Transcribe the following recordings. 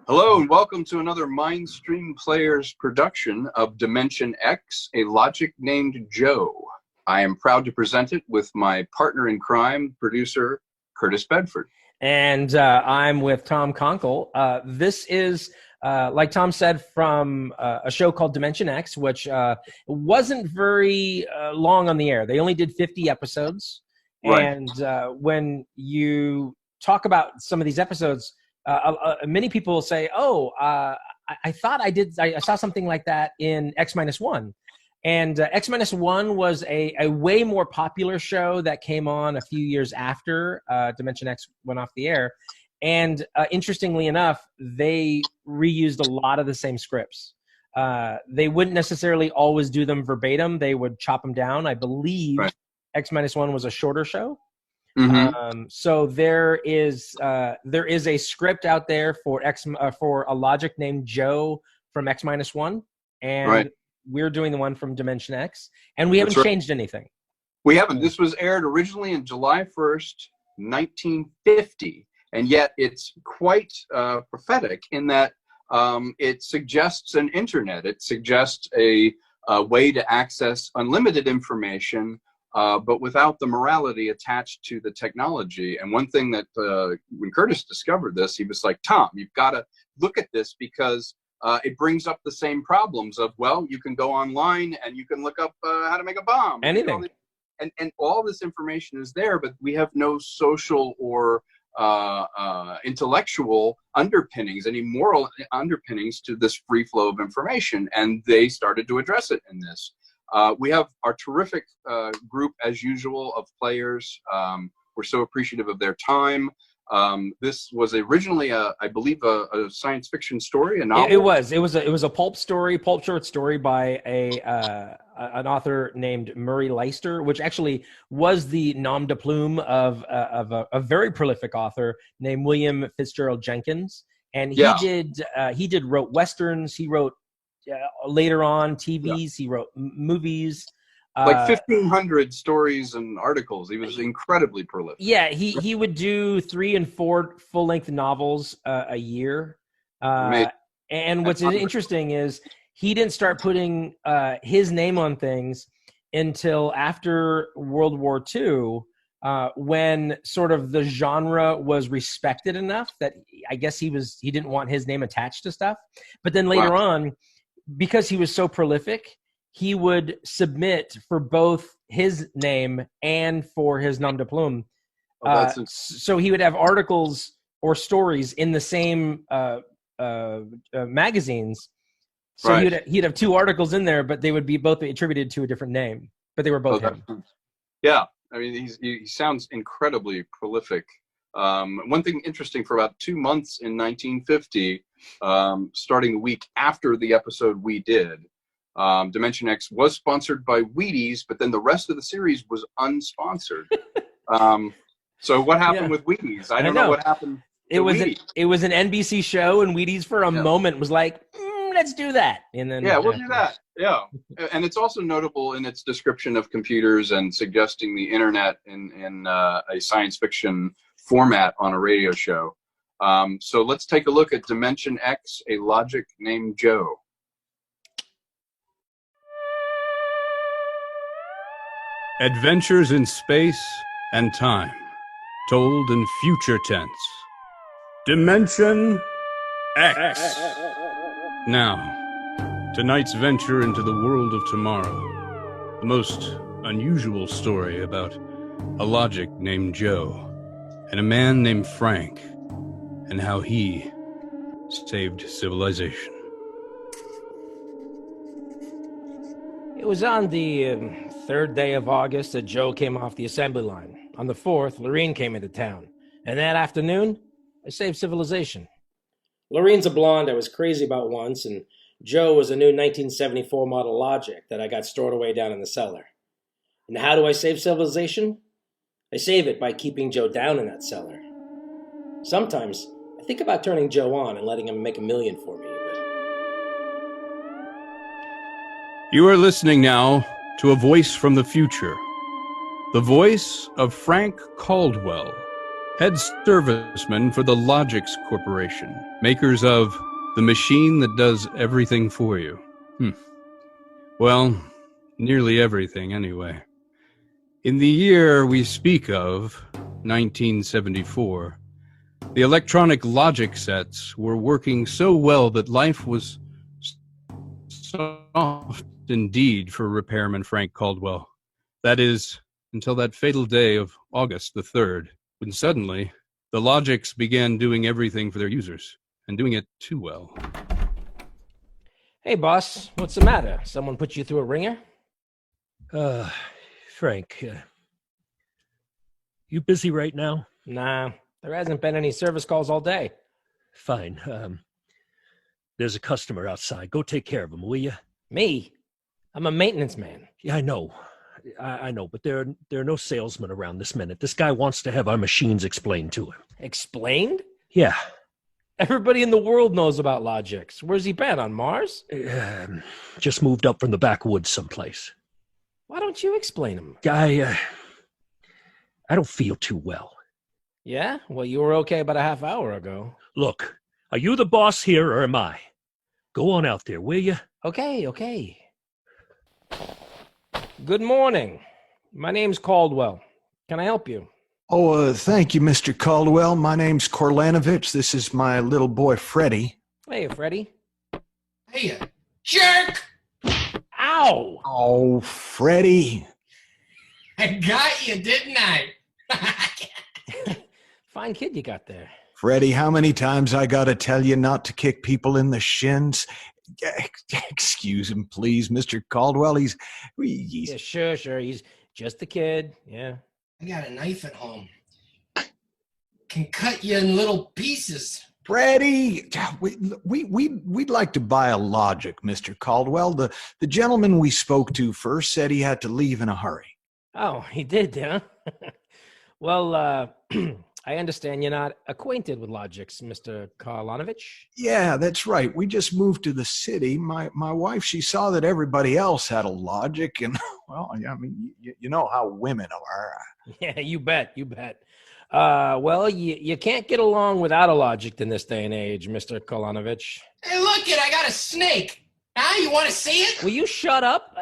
Hello and welcome to another Mindstream Players production of Dimension X, a logic named Joe. I am proud to present it with my partner in crime, producer Curtis Bedford. And I'm with Tom Conkle. This is, like Tom said, from a show called Dimension X, which wasn't very long on the air. They only did 50 episodes. Right. And when you talk about some of these episodes, many people will say, I thought I saw something like that in X-1. And X-1 was a way more popular show that came on a few years after Dimension X went off the air. And interestingly enough, they reused a lot of the same scripts. They wouldn't necessarily always do them verbatim. They would chop them down. I believe X-1 was a shorter show. Mm-hmm. So there is a script out there for a logic named Joe from X-1, and we're doing the one from Dimension X, and we haven't changed anything. We haven't. This was aired originally on July 1st, 1950, and yet it's quite prophetic in that it suggests an internet. It suggests a way to access unlimited information, but without the morality attached to the technology. And one thing that when Curtis discovered this, he was like, Tom, you've got to look at this because it brings up the same problems of, well, you can go online and you can look up how to make a bomb. Anything. And all this information is there, but we have no social or intellectual underpinnings, any moral underpinnings to this free flow of information. And they started to address it in this. We have our terrific group, as usual, of players. We're so appreciative of their time. This was originally, I believe, a science fiction story, a novel. It was a pulp short story by an author named Murray Leinster, which actually was the nom de plume of a very prolific author named William Fitzgerald Jenkins. And he wrote westerns. He wrote later on TVs. He wrote movies. Like 1,500 stories and articles. He was incredibly prolific. Yeah, he would do 3 and 4 full-length novels a year. And what's interesting is he didn't start putting his name on things until after World War II, when sort of the genre was respected enough that I guess he didn't want his name attached to stuff. But then later on, because he was so prolific, he would submit for both his name and for his nom de plume. So he would have articles or stories in the same magazines. So he'd have 2 articles in there, but they would be both attributed to a different name, but they were both him. Yeah, I mean, he sounds incredibly prolific. One thing interesting, for about 2 months in 1950, starting the week after the episode we did, Dimension X was sponsored by Wheaties, but then the rest of the series was unsponsored. So what happened with Wheaties? I don't know what happened. It was an NBC show, and Wheaties for a moment was like, let's do that. And then we'll do that. Yeah, and it's also notable in its description of computers and suggesting the internet in a science fiction format on a radio show. So let's take a look at Dimension X, a logic named Joe. Adventures in space and time, told in future tense. Dimension X. Now, tonight's venture into the world of tomorrow. The most unusual story about a logic named Joe and a man named Frank, and how he saved civilization. It was on the 3rd day of August that Joe came off the assembly line. On the 4th, Lorene came into town. And that afternoon, I saved civilization. Lorene's a blonde I was crazy about once, and Joe was a new 1974 model Logic that I got stored away down in the cellar. And how do I save civilization? I save it by keeping Joe down in that cellar. Sometimes, I think about turning Joe on and letting him make $1 million for me. You are listening now to a voice from the future. The voice of Frank Caldwell, head serviceman for the Logix Corporation, makers of the machine that does everything for you. Well, nearly everything anyway. In the year we speak of, 1974, the electronic logic sets were working so well that life was soft indeed for repairman Frank Caldwell. That is, until that fatal day of August the 3rd, when suddenly the Logix began doing everything for their users, and doing it too well. Hey, boss, what's the matter? Someone put you through a ringer? Frank, you busy right now? Nah, there hasn't been any service calls all day. Fine. There's a customer outside. Go take care of him, will you? Me? I'm a maintenance man. Yeah, I know. I know, but there are no salesmen around this minute. This guy wants to have our machines explained to him. Explained? Yeah. Everybody in the world knows about Logix. Where's he been, on Mars? Just moved up from the backwoods someplace. Why don't you explain him? I don't feel too well. Yeah? Well, you were okay about a half hour ago. Look, are you the boss here or am I? Go on out there, will you? Okay. Good morning. My name's Caldwell. Can I help you? Oh, thank you, Mr. Caldwell. My name's Korlanovich. This is my little boy, Freddie. Hey, Freddie. Hey, you jerk! Ow! Oh, Freddie. I got you, didn't I? Fine kid you got there. Freddie, how many times I gotta tell you not to kick people in the shins? Excuse him, please, Mr. Caldwell. He's Yeah, sure. He's just a kid. Yeah. I got a knife at home. Can cut you in little pieces. Freddie. We'd like to buy a Logic, Mr. Caldwell. The gentleman we spoke to first said he had to leave in a hurry. Oh, he did, huh? Well, I understand you're not acquainted with Logix, Mr. Korlanovich. Yeah, that's right. We just moved to the city. My wife, she saw that everybody else had a Logic, and well, I mean, you know how women are. Yeah, you bet. Well, you can't get along without a Logic in this day and age, Mr. Korlanovich. Hey, look it, I got a snake. Now you want to see it? Will you shut up?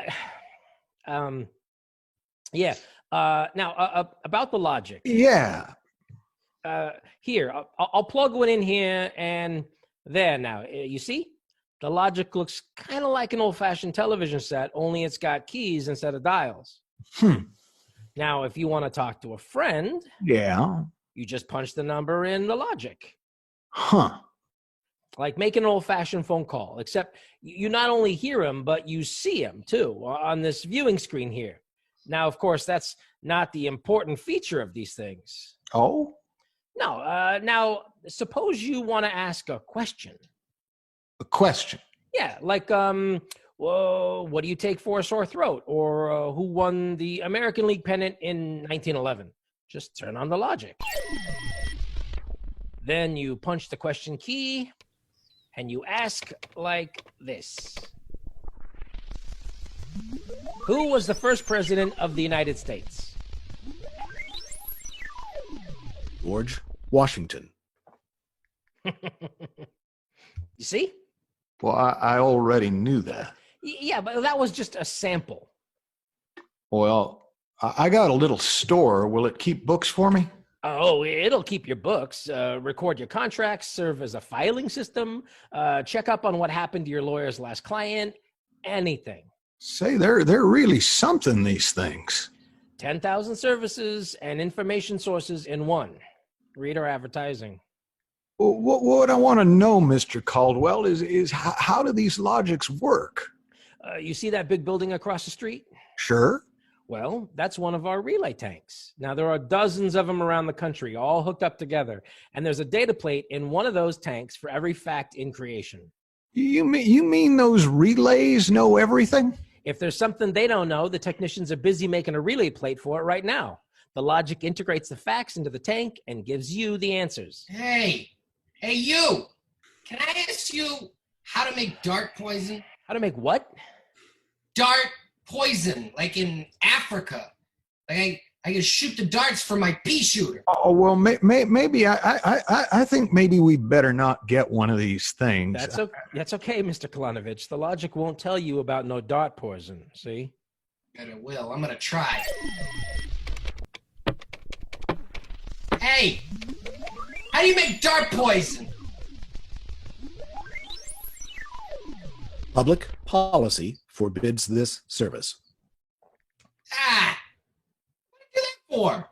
Yeah. Now, about the Logic. Yeah. Here, I'll plug one in here and there now. You see? The Logic looks kind of like an old-fashioned television set, only it's got keys instead of dials. Now, if you want to talk to a friend, Yeah. you just punch the number in the Logic. Huh. Like make an old-fashioned phone call, except you not only hear him, but you see him, too, on this viewing screen here. Now, of course, that's not the important feature of these things. Oh? No. Now, suppose you want to ask a question. A question. Yeah, like, well, what do you take for a sore throat? Or who won the American League pennant in 1911? Just turn on the Logic. Then you punch the question key, and you ask like this. Who was the first president of the United States? George Washington. You see? Well, I already knew that. Yeah, but that was just a sample. Well, I got a little store. Will it keep books for me? Oh, it'll keep your books, record your contracts, serve as a filing system, check up on what happened to your lawyer's last client, anything. Say, they're really something, these things. 10,000 services and information sources in one. Read our advertising. What I want to know, Mr. Caldwell, is how do these Logics work? You see that big building across the street? Sure. Well, that's one of our relay tanks. Now, there are dozens of them around the country, all hooked up together. And there's a data plate in one of those tanks for every fact in creation. You mean those relays know everything? If there's something they don't know, the technicians are busy making a relay plate for it right now. The Logic integrates the facts into the tank and gives you the answers. Hey, you. Can I ask you how to make dart poison? How to make what? Dart poison, like in Africa. Like I can shoot the darts from my pea shooter. Oh, well, maybe I think maybe we better not get one of these things. That's okay, Mr. Kalanovich. The logic won't tell you about no dart poison, see? Bet it will. I'm gonna try. Hey! How do you make dart poison? Public policy forbids this service. Ah! What did you do that for?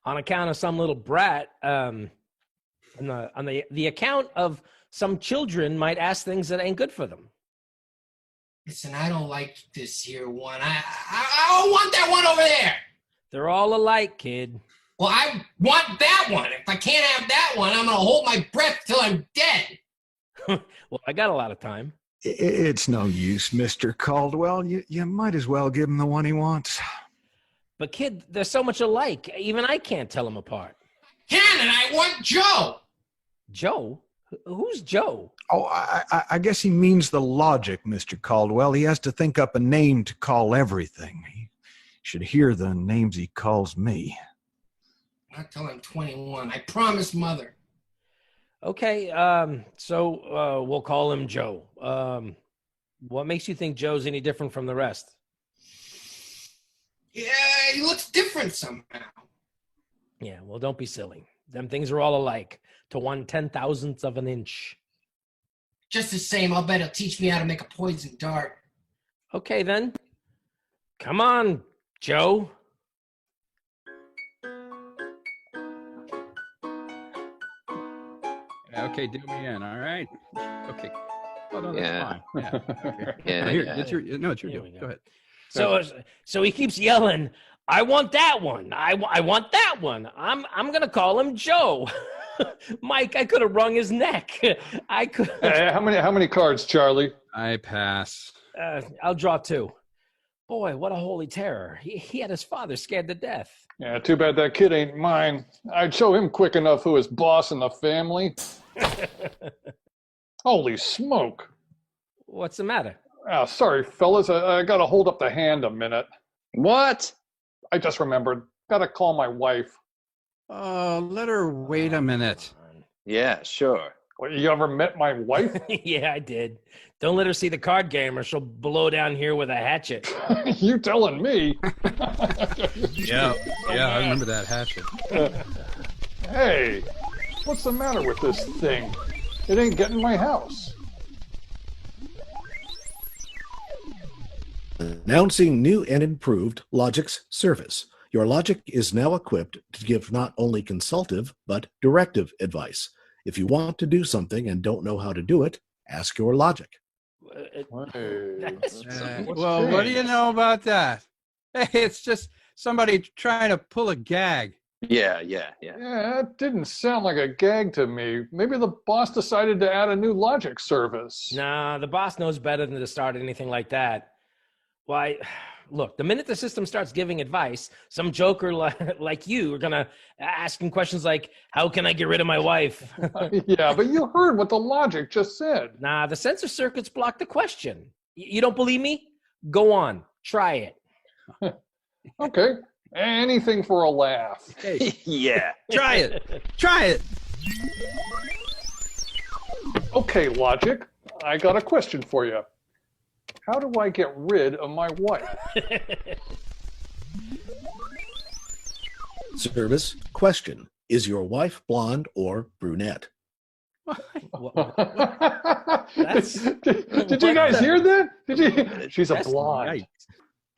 On account of some little brat, on the account of some children might ask things that ain't good for them. Listen, I don't like this here one. I don't want that one over there. They're all alike, kid. Well, I want that one. If I can't have that one, I'm gonna hold my breath till I'm dead. Well, I got a lot of time. It's no use, Mr. Caldwell. You might as well give him the one he wants. But kid, they're so much alike. Even I can't tell them apart. Can, and I want Joe. Joe? Who's Joe? Oh, I guess he means the logic, Mr. Caldwell. He has to think up a name to call everything. He should hear the names he calls me. Not till I'm 21. I promise, Mother. Okay, so we'll call him Joe. What makes you think Joe's any different from the rest? Yeah, he looks different somehow. Yeah, well, don't be silly. Them things are all alike to 1/10,000th of an inch. Just the same, I'll bet he'll teach me how to make a poison dart. Okay, then. Come on, Joe. Okay, do me in. All right. Okay. Oh, no, that's Yeah. fine. Yeah. Okay. Yeah, Here, yeah. it's your. No, it's your Here deal. we Go ahead. So he keeps yelling, "I want that one. I want that one." I'm gonna call him Joe. Mike, I could have wrung his neck. I could. Hey, how many cards, Charlie? I pass. I'll draw 2. Boy, what a holy terror! He had his father scared to death. Yeah, too bad that kid ain't mine. I'd show him quick enough who is boss in the family. Holy smoke. What's the matter? Oh, sorry, fellas. I gotta hold up the hand a minute. What? I just remembered. Gotta call my wife. Oh, let her wait a minute. Yeah, sure. Well, you ever met my wife? Yeah, I did. Don't let her see the card game or she'll blow down here with a hatchet. You telling me? Yeah, I remember that hatchet. Hey, what's the matter with this thing? It ain't getting my house. Announcing new and improved Logic's service. Your Logic is now equipped to give not only consultative, but directive advice. If you want to do something and don't know how to do it, ask your Logic. Hey, Well, what's what do you changed? know about that? Hey, it's just somebody trying to pull a gag. Yeah. Yeah, that didn't sound like a gag to me. Maybe the boss decided to add a new Logic service. Nah, the boss knows better than to start anything like that. Why, look, the minute the system starts giving advice, some joker like you are going to ask him questions like, how can I get rid of my wife? Yeah, but you heard what the Logic just said. Nah, the censor circuits block the question. You don't believe me? Go on, try it. Okay, anything for a laugh. Hey, Yeah. try it. Try it. Okay, Logic, I got a question for you. How do I get rid of my wife? Service question. Is your wife blonde or brunette? Did you guys hear that? Did you? She's a That's blonde.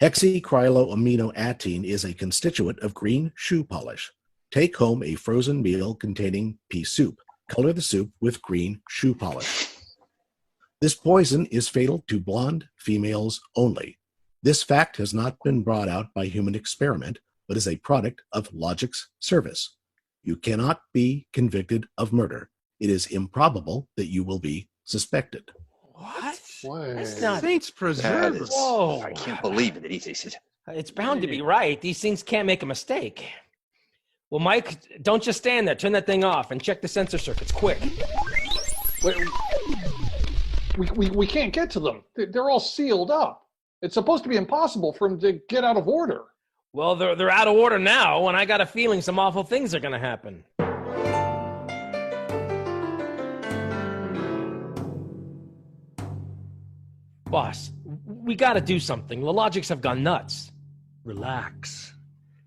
Hexacryloaminoattine is a constituent of green shoe polish. Take home a frozen meal containing pea soup. Color the soup with green shoe polish. This poison is fatal to blonde females only. This fact has not been brought out by human experiment, but is a product of Logic's service. You cannot be convicted of murder. It is improbable that you will be suspected. What? Wait. That's not. Saints preserve That us. is, Whoa. I can't believe it. It's bound to be right. These things can't make a mistake. Well, Mike, don't just stand there. Turn that thing off and check the sensor circuits quick. Wait, we can't get to them. They're all sealed up. It's supposed to be impossible for them to get out of order. Well, they're out of order now, and I got a feeling some awful things are going to happen. Boss, we got to do something. The logics have gone nuts. Relax.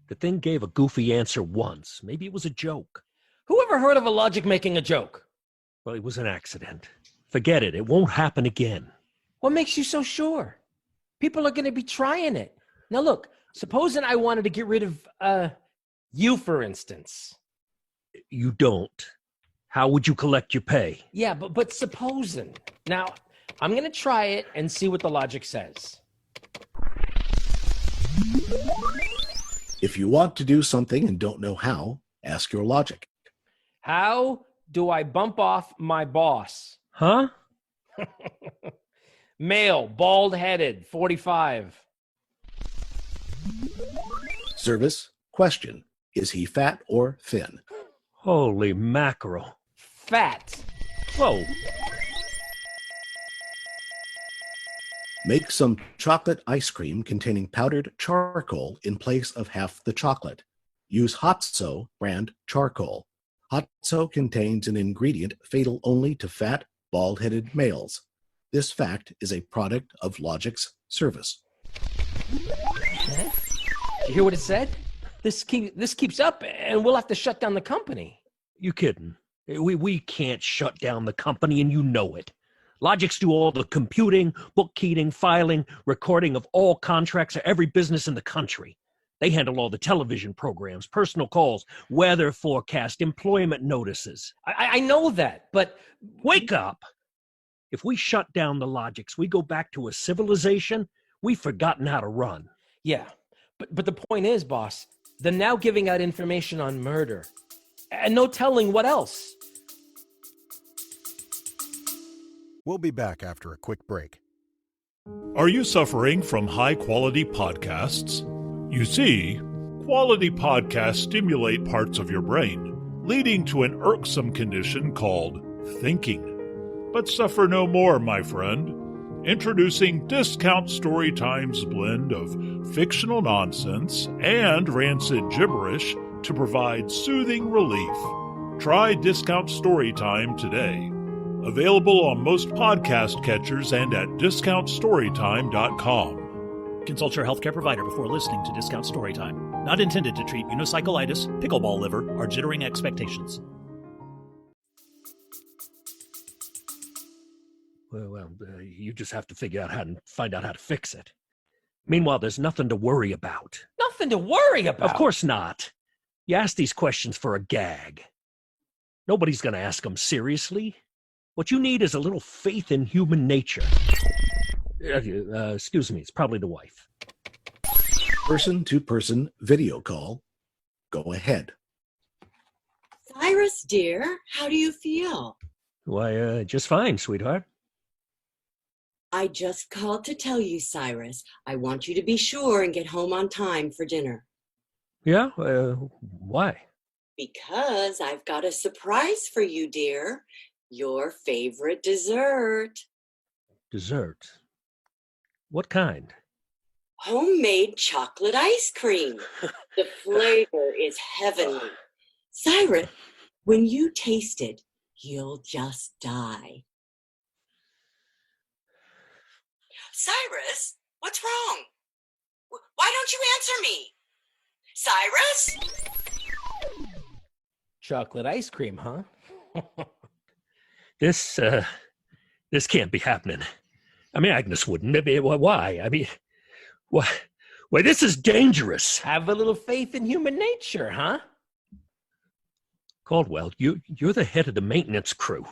The thing gave a goofy answer once. Maybe it was a joke. Who ever heard of a logic making a joke? Well, it was an accident. Forget it. It won't happen again. What makes you so sure? People are going to be trying it. Now look, supposing I wanted to get rid of, you, for instance. You don't. How would you collect your pay? Yeah, but supposing. Now, I'm going to try it and see what the logic says. If you want to do something and don't know how, ask your logic. How do I bump off my boss? Huh? Male, bald-headed, 45. Service. Question. Is he fat or thin? Holy mackerel. Fat. Whoa. Make some chocolate ice cream containing powdered charcoal in place of half the chocolate. Use Hotso brand charcoal. Hotso contains an ingredient fatal only to fat, bald-headed males. This fact is a product of Logic's service. Huh? You hear what it said? This keeps up, and we'll have to shut down the company. You kidding? We can't shut down the company, and you know it. Logix do all the computing, bookkeeping, filing, recording of all contracts of every business in the country. They handle all the television programs, personal calls, weather forecast, employment notices. I know that, but... Wake up! If we shut down the Logix, we go back to a civilization we've forgotten how to run. Yeah, but the point is, boss, they're now giving out information on murder. And no telling what else. We'll be back after a quick break. Are you suffering from high-quality podcasts? You see, quality podcasts stimulate parts of your brain, leading to an irksome condition called thinking. But suffer no more, my friend. Introducing Discount Storytime's blend of fictional nonsense and rancid gibberish to provide soothing relief. Try Discount Storytime today. Available on most podcast catchers and at discountstorytime.com. Consult your healthcare provider before listening to Discount Storytime. Not intended to treat unicyclitis, pickleball liver, or jittering expectations. Well, you just have to find out how to fix it. Meanwhile, there's nothing to worry about. Nothing to worry about? Of course not. You ask these questions for a gag. Nobody's going to ask them seriously. What you need is a little faith in human nature. Excuse me, it's probably the wife. Person-to-person video call. Go ahead. Cyrus, dear, how do you feel? Why, just fine, sweetheart. I just called to tell you, Cyrus, I want you to be sure and get home on time for dinner. Yeah? Why? Because I've got a surprise for you, dear. Your favorite dessert. Dessert? What kind? Homemade chocolate ice cream. The flavor is heavenly. Cyrus, when you taste it, you'll just die. Cyrus, what's wrong? Why don't you answer me? Cyrus? Chocolate ice cream, huh? This can't be happening. I mean, Agnes wouldn't. Why? I mean, why? Why, this is dangerous. Have a little faith in human nature, huh? Caldwell, you're the head of the maintenance crew.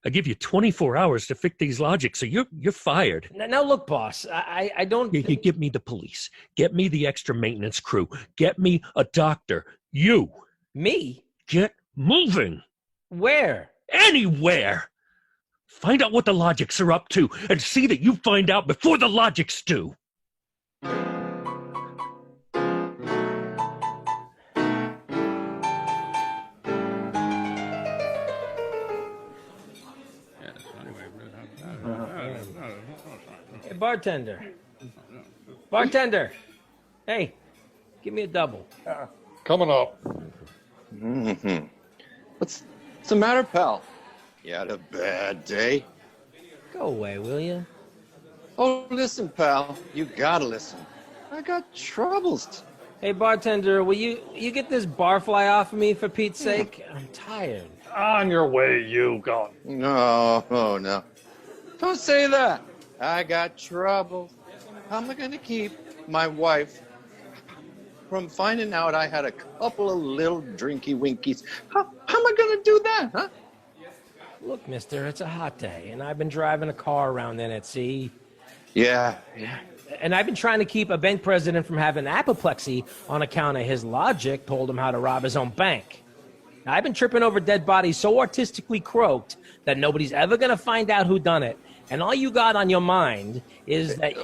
I give you 24 hours to fix these logics, so you're fired. Now look, boss, I don't... You get me the police. Get me the extra maintenance crew. Get me a doctor. You. Me? Get moving. Where? Anywhere. Find out what the Logics are up to and see that you find out before the Logics do. Hey, bartender. Bartender. Hey, Give me a double. Coming up. Mm-hmm. What's the matter, pal? You had a bad day? Go away, will you? Oh, listen, pal. You gotta listen. I got troubles. Hey, bartender, will you get this barfly off of me for Pete's sake? I'm tired. On your way, you go. No, oh no. Don't say that. I got troubles. How am I gonna keep my wife from finding out I had a couple of little drinky winkies? How am I gonna do that, huh? Look, mister, it's a hot day, and I've been driving a car around in it, see? Yeah. And I've been trying to keep a bank president from having apoplexy on account of his logic told him how to rob his own bank. Now, I've been tripping over dead bodies so artistically croaked that nobody's ever going to find out who done it. And all you got on your mind is that...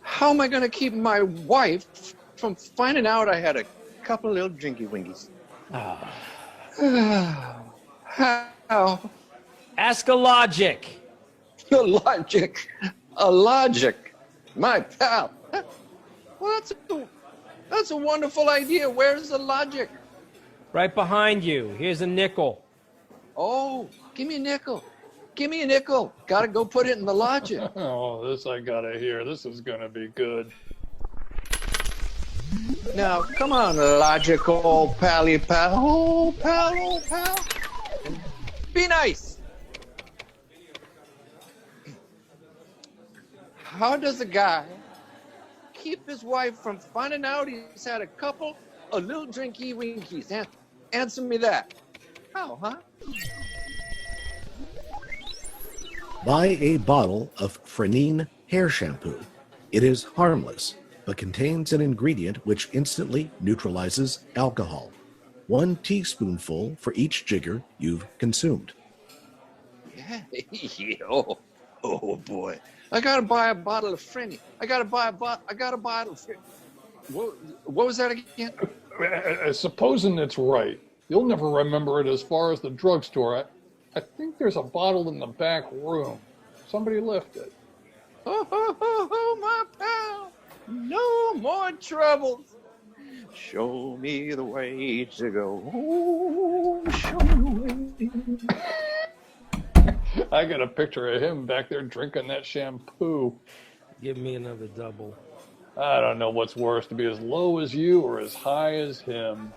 How am I going to keep my wife from finding out I had a couple of little drinky winkies? How? Ask a logic. A logic? A logic? My pal. Well, that's a wonderful idea. Where's the logic? Right behind you. Here's a nickel. Oh, give me a nickel. Give me a nickel. Gotta go put it in the logic. Oh, this I gotta hear. This is gonna be good. Now, come on, logic, old pally pal. Old pal. Be nice. How does a guy keep his wife from finding out he's had a couple of little drinky winkies? Answer me that. How, huh? Buy a bottle of Frenine hair shampoo. It is harmless, but contains an ingredient which instantly neutralizes alcohol. 1 teaspoonful for each jigger you've consumed. Yeah. Oh boy. I gotta buy a bottle of Frenny. I gotta buy a bottle of Frenny. What was that again? Supposing it's right, you'll never remember it as far as the drugstore. I think there's a bottle in the back room. Somebody left it. Oh, my pal. No more troubles. Show me the way to go. Oh, show me the way. I got a picture of him back there drinking that shampoo. Give me another double. I don't know what's worse, to be as low as you or as high as him.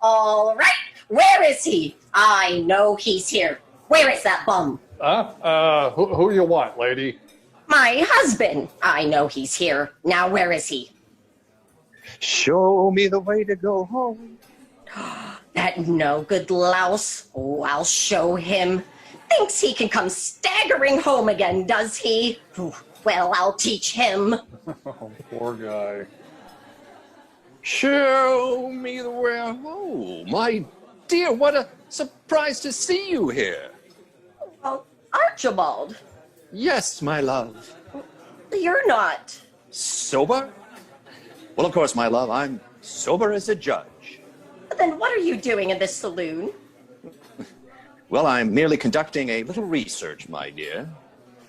All right. Where is he? I know he's here. Where is that bum? Who you want, lady? My husband. I know he's here. Now where is he? Show me the way to go home. That no good louse. Oh, I'll show him. Thinks he can come staggering home again, does he? Well, I'll teach him. Oh, poor guy. Show me the way home. My dear, what a surprise to see you here. Well, Archibald. Yes, my love. You're not. Sober? Well, of course, my love, I'm sober as a judge. Then what are you doing in this saloon? Well, I'm merely conducting a little research, my dear.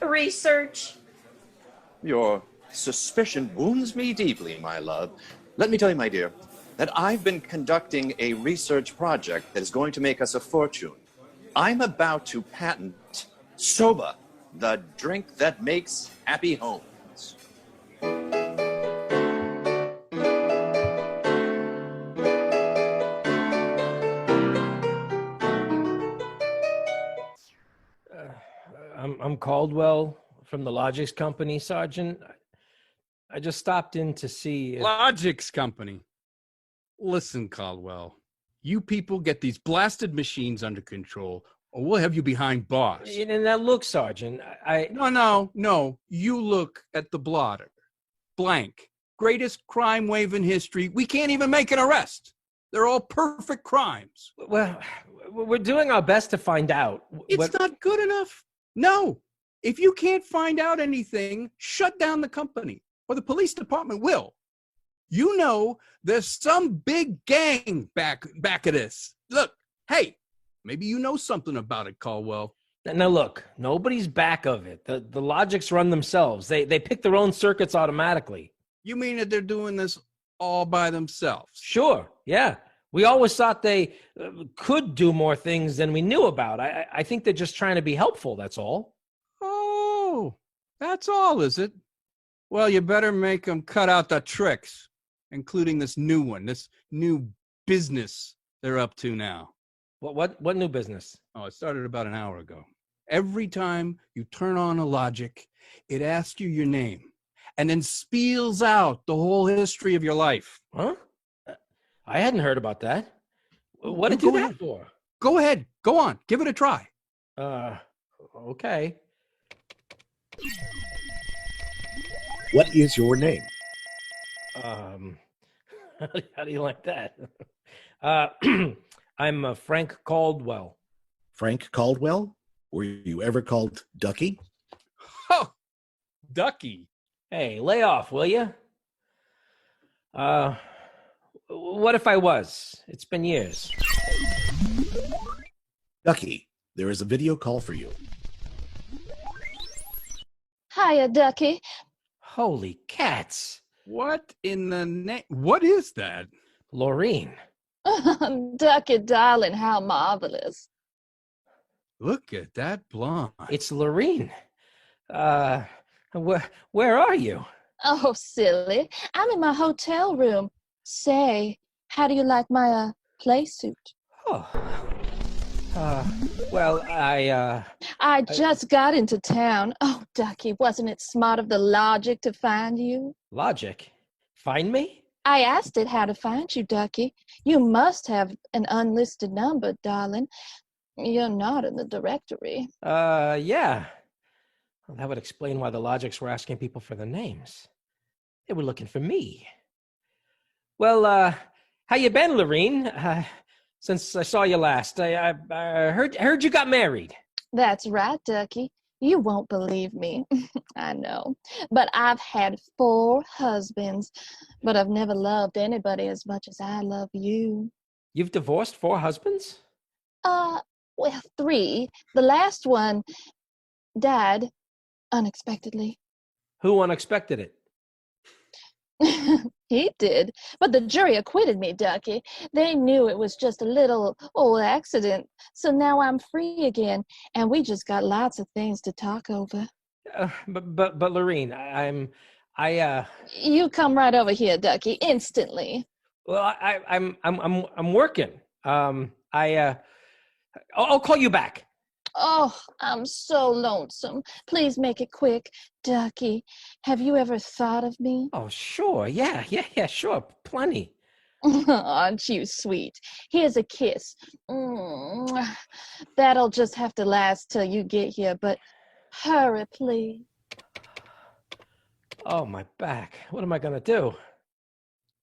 Research? Your suspicion wounds me deeply, my love. Let me tell you, my dear, that I've been conducting a research project that is going to make us a fortune. I'm about to patent Soba, the drink that makes happy homes. I'm Caldwell from the Logix Company, Sergeant. I just stopped in to see... Logix Company. Listen, Caldwell. You people get these blasted machines under control, or we'll have you behind bars. And now look, Sergeant, No. You look at the blotter. Blank. Greatest crime wave in history. We can't even make an arrest. They're all perfect crimes. Well, we're doing our best to find out. It's not good enough. No. If you can't find out anything, shut down the company, or the police department will. You know there's some big gang back of this. Look, hey, maybe you know something about it, Caldwell. Now look, nobody's back of it. The Logix run themselves. They pick their own circuits automatically. You mean that they're doing this all by themselves? Sure, yeah. We always thought they could do more things than we knew about. I think they're just trying to be helpful, that's all. Oh, that's all, is it? Well, you better make them cut out the tricks, including this new one, this new business they're up to now. What new business? Oh, it started about an hour ago. Every time you turn on a logic, it asks you your name and then spiels out the whole history of your life. Huh? I hadn't heard about that. What did you do that for? Go ahead. Go on. Give it a try. Okay. What is your name? How do you like that? I'm Frank Caldwell. Frank Caldwell? Were you ever called Ducky? Oh, Ducky. Hey, lay off, will you? What if I was? It's been years. Ducky, there is a video call for you. Hiya, Ducky. Holy cats. What in the name? What is that? Laureen. Ducky, darling, how marvelous. Look at that blonde. It's Laureen. Where are you? Oh, silly. I'm in my hotel room. Say, how do you like my play suit? Oh. Well, I just got into town. Oh, Ducky, wasn't it smart of the Logic to find you? Logic? Find me? I asked it how to find you, Ducky. You must have an unlisted number, darling. You're not in the directory. Yeah. Well, that would explain why the Logics were asking people for their names. They were looking for me. Well, how you been, Laureen? Since I saw you last, I heard you got married. That's right, Ducky. You won't believe me. I know. But I've had 4 husbands, but I've never loved anybody as much as I love you. You've divorced 4 husbands? Well, 3. The last one died unexpectedly. Who unexpected it? He did, but the jury acquitted me, Ducky. They knew it was just a little old accident, so now I'm free again, and we just got lots of things to talk over. But Laureen, You come right over here, Ducky, instantly. Well, I'm working. I'll call you back. Oh, I'm so lonesome. Please make it quick. Ducky, have you ever thought of me? Oh, sure. Yeah, sure. Plenty. Aren't you sweet? Here's a kiss. That'll just have to last till you get here, but hurry, please. Oh, my back. What am I going to do?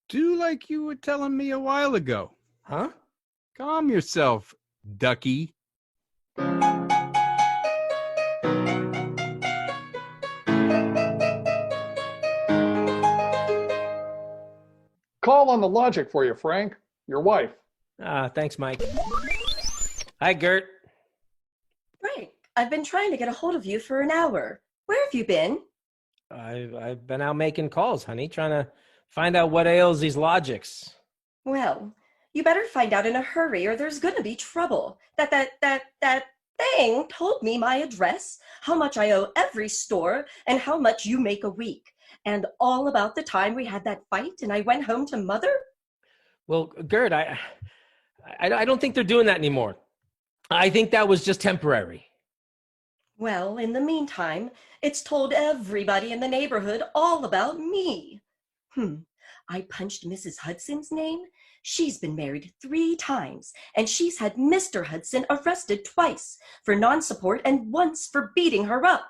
Do like you were telling me a while ago. Huh? Calm yourself, Ducky. Call on the Logic for you, Frank. Your wife. Thanks, Mike. Hi, Gert. Frank, I've been trying to get a hold of you for an hour. Where have you been? I've been out making calls, honey, trying to find out what ails these Logics. Well, you better find out in a hurry or there's gonna be trouble. That thing told me my address, how much I owe every store, and how much you make a week. And all about the time we had that fight and I went home to Mother? Well, Gert, I don't think they're doing that anymore. I think that was just temporary. Well, in the meantime, it's told everybody in the neighborhood all about me. I punched Mrs. Hudson's name. She's been married 3 times, and she's had Mr. Hudson arrested twice for non-support and once for beating her up.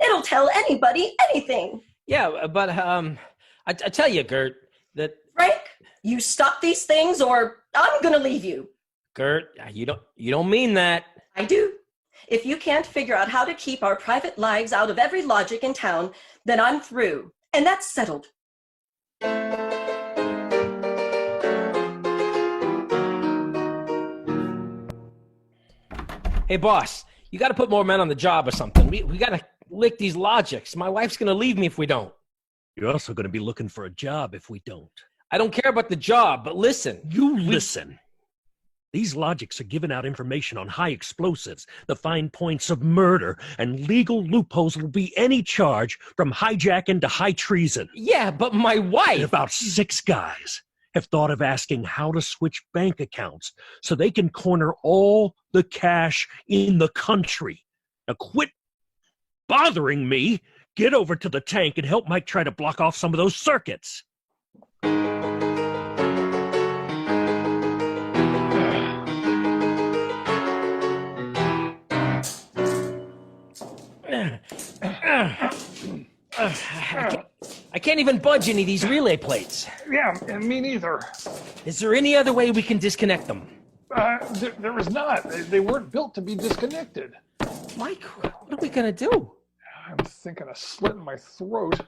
It'll tell anybody anything. Yeah, but I tell you, Gert, that Frank, you stop these things, or I'm gonna leave you. Gert, you don't mean that. I do. If you can't figure out how to keep our private lives out of every Logic in town, then I'm through, and that's settled. Hey, boss, you got to put more men on the job or something. We got to lick these Logics. My wife's going to leave me if we don't. You're also going to be looking for a job if we don't. I don't care about the job, but listen. Listen. These logics are giving out information on high explosives, the fine points of murder, and legal loopholes will be any charge from hijacking to high treason. Yeah, but my wife... And about 6 guys have thought of asking how to switch bank accounts so they can corner all the cash in the country. Now quit bothering me. Get over to the tank and help Mike try to block off some of those circuits. I can't even budge any of these relay plates. Yeah, and me neither. Is there any other way we can disconnect them? There is not. They weren't built to be disconnected. Mike, what are we going to do? I'm thinking of slitting my throat.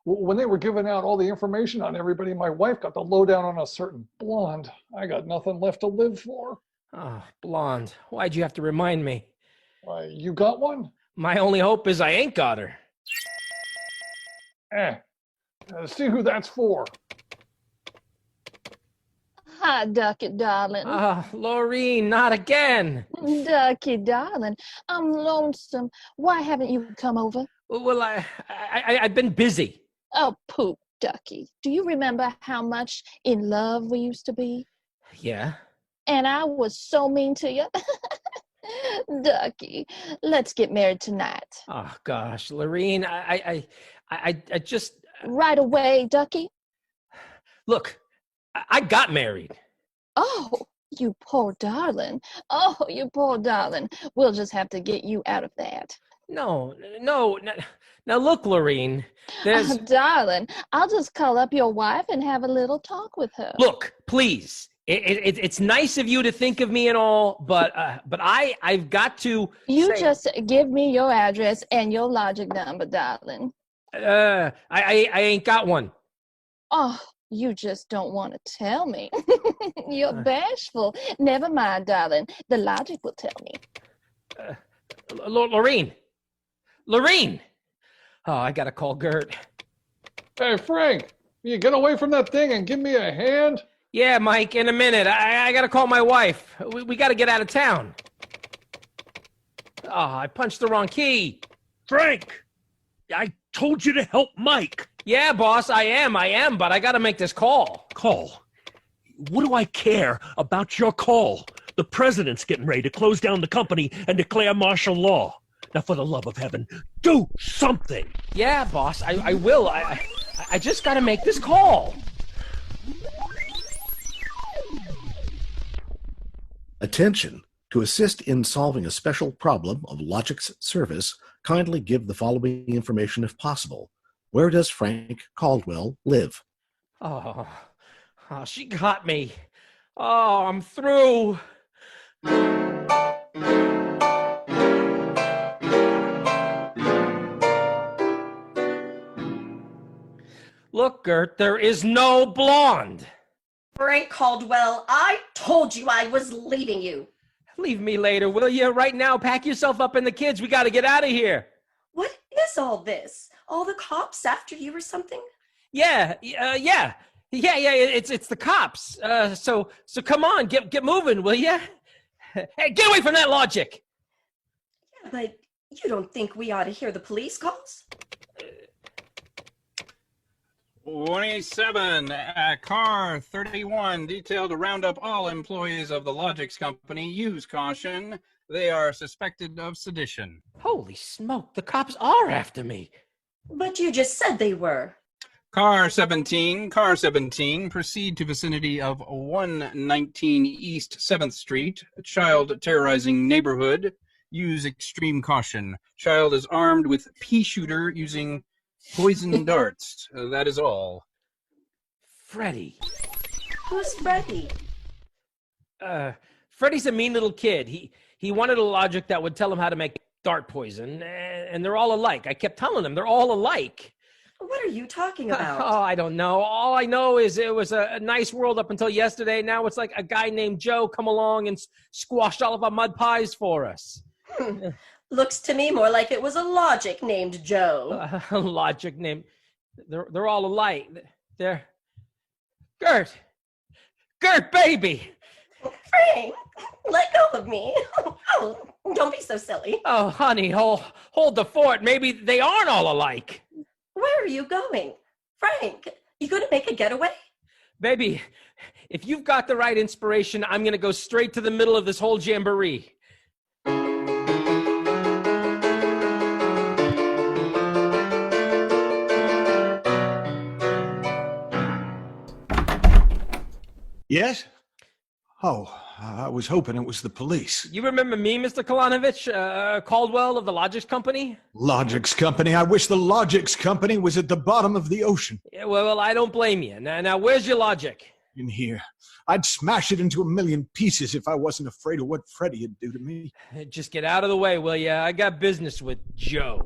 When they were giving out all the information on everybody, my wife got the lowdown on a certain blonde. I got nothing left to live for. Oh, blonde. Why'd you have to remind me? Why, you got one? My only hope is I ain't got her. See who that's for. Hi, Ducky, darling. Laureen, not again. Ducky, darling, I'm lonesome. Why haven't you come over? Well, I've been busy. Oh, poop, Ducky. Do you remember how much in love we used to be? Yeah. And I was so mean to you. Ducky, let's get married tonight. Oh, gosh, Laureen, I just... Right away, Ducky. Look, I got married. Oh, you poor darling. Oh, you poor darling. We'll just have to get you out of that. No. Now look, Laureen, there's... darling, I'll just call up your wife and have a little talk with her. Look, please. It's nice of you to think of me and all, but I've got to... You just give me your address and your logic number, darling. I ain't got one. Oh, you just don't want to tell me. You're bashful. Never mind, darling. The logic will tell me. Laureen! Oh, I gotta call Gert. Hey, Frank, you get away from that thing and give me a hand? Yeah, Mike, in a minute. I gotta call my wife. We gotta get out of town. Oh, I punched the wrong key. Frank, I told you to help Mike. Yeah, boss, I am, but I gotta make this call. Call? What do I care about your call? The president's getting ready to close down the company and declare martial law. Now, for the love of heaven, do something. Yeah, boss, I will. I just gotta make this call. Attention. To assist in solving a special problem of Logic's service, kindly give the following information if possible. Where does Frank Caldwell live? Oh, she got me. Oh, I'm through. Look, Gert, there is no blonde. Frank Caldwell, I told you I was leaving you. Leave me later, will you? Right now, pack yourself up and the kids. We got to get out of here. What is all this? All the cops after you or something? Yeah. It's the cops. So come on, get moving, will you? Hey, get away from that logic. Yeah, but you don't think we ought to hear the police calls? 27, car 31, detailed to round up all employees of the Logix Company. Use caution. They are suspected of sedition. Holy smoke, the cops are after me. But you just said they were. Car 17, proceed to vicinity of 119 East 7th Street. Child terrorizing neighborhood. Use extreme caution. Child is armed with pea shooter using poison darts. That is all. Freddie. Who's Freddie? Freddie's a mean little kid. He wanted a logic that would tell him how to make dart poison, and they're all alike. I kept telling him they're all alike. What are you talking about? Oh, I don't know. All I know is it was a nice world up until yesterday. Now it's like a guy named Joe come along and squashed all of our mud pies for us. Looks to me more like it was a logic named Joe. Logic named... They're all alike. They're Gert, baby. Frank, let go of me. Oh, don't be so silly. Oh, honey, hold the fort. Maybe they aren't all alike. Where are you going? Frank, you gonna make a getaway? Baby, if you've got the right inspiration, I'm gonna go straight to the middle of this whole jamboree. Yes? Oh, I was hoping it was the police. You remember me, Mr. Kalanovich, Caldwell of the Logics Company? Logics Company? I wish the Logics Company was at the bottom of the ocean. Yeah, well, I don't blame you. Now, where's your logic? In here. I'd smash it into a million pieces if I wasn't afraid of what Freddie'd do to me. Just get out of the way, will ya? I got business with Joe.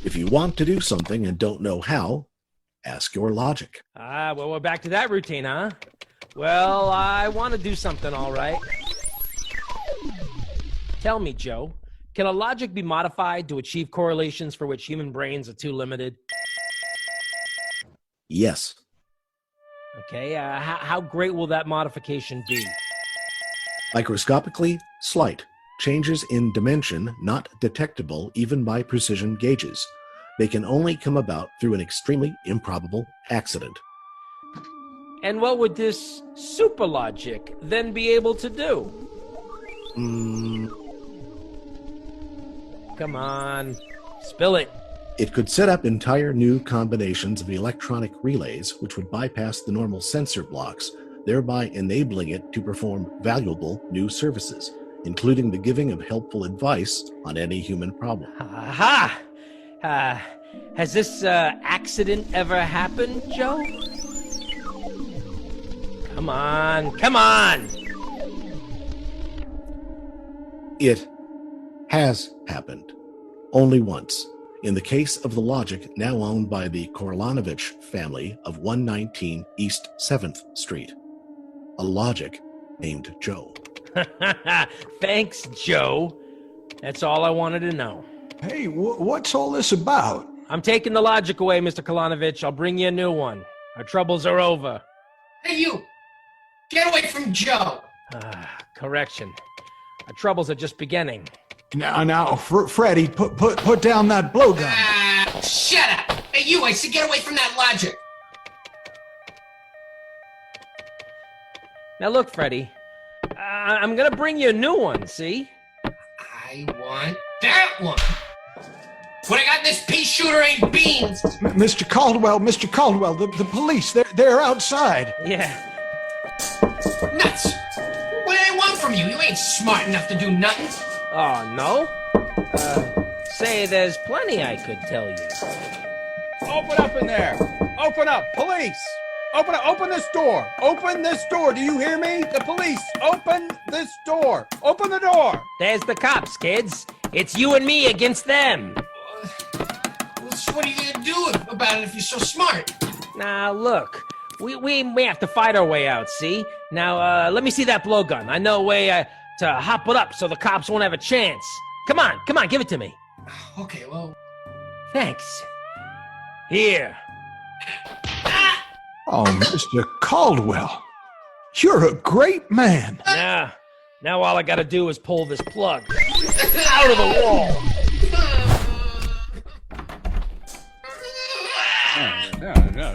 If you want to do something and don't know how, ask your logic. Well, we're back to that routine, huh? Well, I want to do something, all right. Tell me, Joe, can a logic be modified to achieve correlations for which human brains are too limited? Yes. Okay, how great will that modification be? Microscopically slight. Changes in dimension not detectable even by precision gauges. They can only come about through an extremely improbable accident. And what would this super logic then be able to do? Come on, spill it. It could set up entire new combinations of electronic relays which would bypass the normal sensor blocks, thereby enabling it to perform valuable new services, including the giving of helpful advice on any human problem. Aha! Has this accident ever happened, Joe? Come on! It has happened. Only once. In the case of the logic now owned by the Korlanovich family of 119 East 7th Street. A logic named Joe. Thanks, Joe. That's all I wanted to know. Hey, what's all this about? I'm taking the logic away, Mr. Kalanovich. I'll bring you a new one. Our troubles are over. Hey, you! Get away from Joe! Correction. Our troubles are just beginning. Now, Freddie, put down that blowgun. Shut up! Hey, you! I said get away from that logic! Now look, Freddie. I'm gonna bring you a new one, see? I want that one! What I got in this pea shooter ain't beans! Mr. Caldwell, the police, they're outside. Yeah. Nuts! What do they want from you? You ain't smart enough to do nothing. Oh, no? Say, there's plenty I could tell you. Open up in there! Open up! Police! Open this door! Open this door! Do you hear me? The police! Open this door! Open the door! There's the cops, kids. It's you and me against them. So what are you gonna do about it if you're so smart? Now, look. We may have to fight our way out, see? Now, let me see that blowgun. I know a way to hop it up so the cops won't have a chance. Come on, give it to me. Okay, well... Thanks. Here. Oh, Mr. Caldwell, you're a great man. Now all I gotta do is pull this plug out of the wall.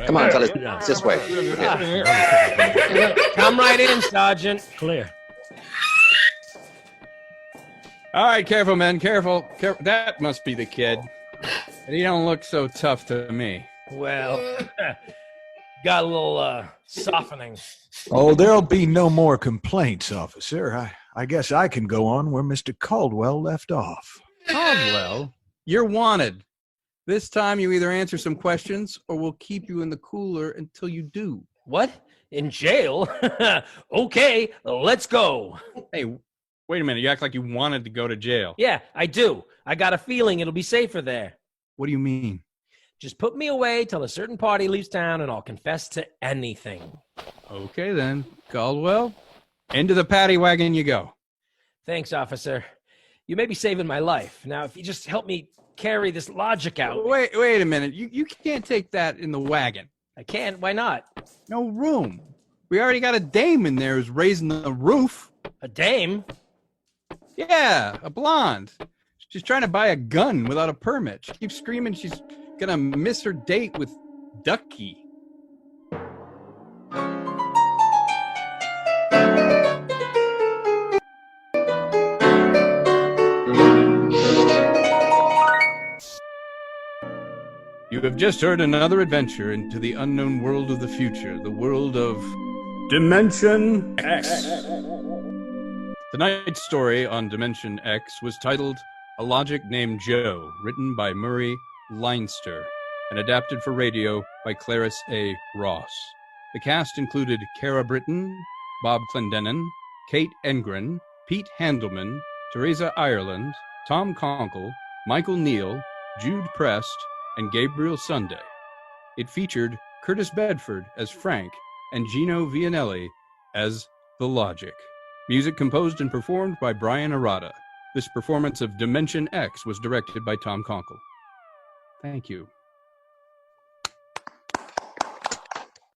Come on, fellas. It's this way. Come right in, Sergeant. Clear. All right, careful, men. Careful. That must be the kid. And he don't look so tough to me. Well, got a little softening. Oh, there'll be no more complaints, officer. I guess I can go on where Mr. Caldwell left off. Caldwell? You're wanted. This time you either answer some questions or we'll keep you in the cooler until you do. What? In jail? Okay, let's go. Hey, wait a minute. You act like you wanted to go to jail. Yeah, I do. I got a feeling it'll be safer there. What do you mean? Just put me away till a certain party leaves town and I'll confess to anything. Okay then, Caldwell. Into the paddy wagon you go. Thanks, officer. You may be saving my life. Now, if you just help me carry this logic out. Wait a minute. You can't take that in the wagon. I can't. Why not? No room. We already got a dame in there who's raising the roof. A dame? Yeah, a blonde. She's trying to buy a gun without a permit. She keeps screaming she's gonna miss her date with Ducky. You have just heard another adventure into the unknown world of the future, the world of Dimension X. Tonight's story on Dimension X was titled A Logic Named Joe, written by Murray Leinster and adapted for radio by Clarice A. Ross. The cast included Cara Britton, Bob Clendenin, Kate Engren, Pete Handelman, Teresa Ireland, Tom Conkle, Michael Neal, Jude Prest, and Gabriel Sunday. It featured Curtis Bedford as Frank and Gino Vianelli as The Logic. Music composed and performed by Brian Arata. This performance of Dimension X was directed by Tom Conkle. Thank you.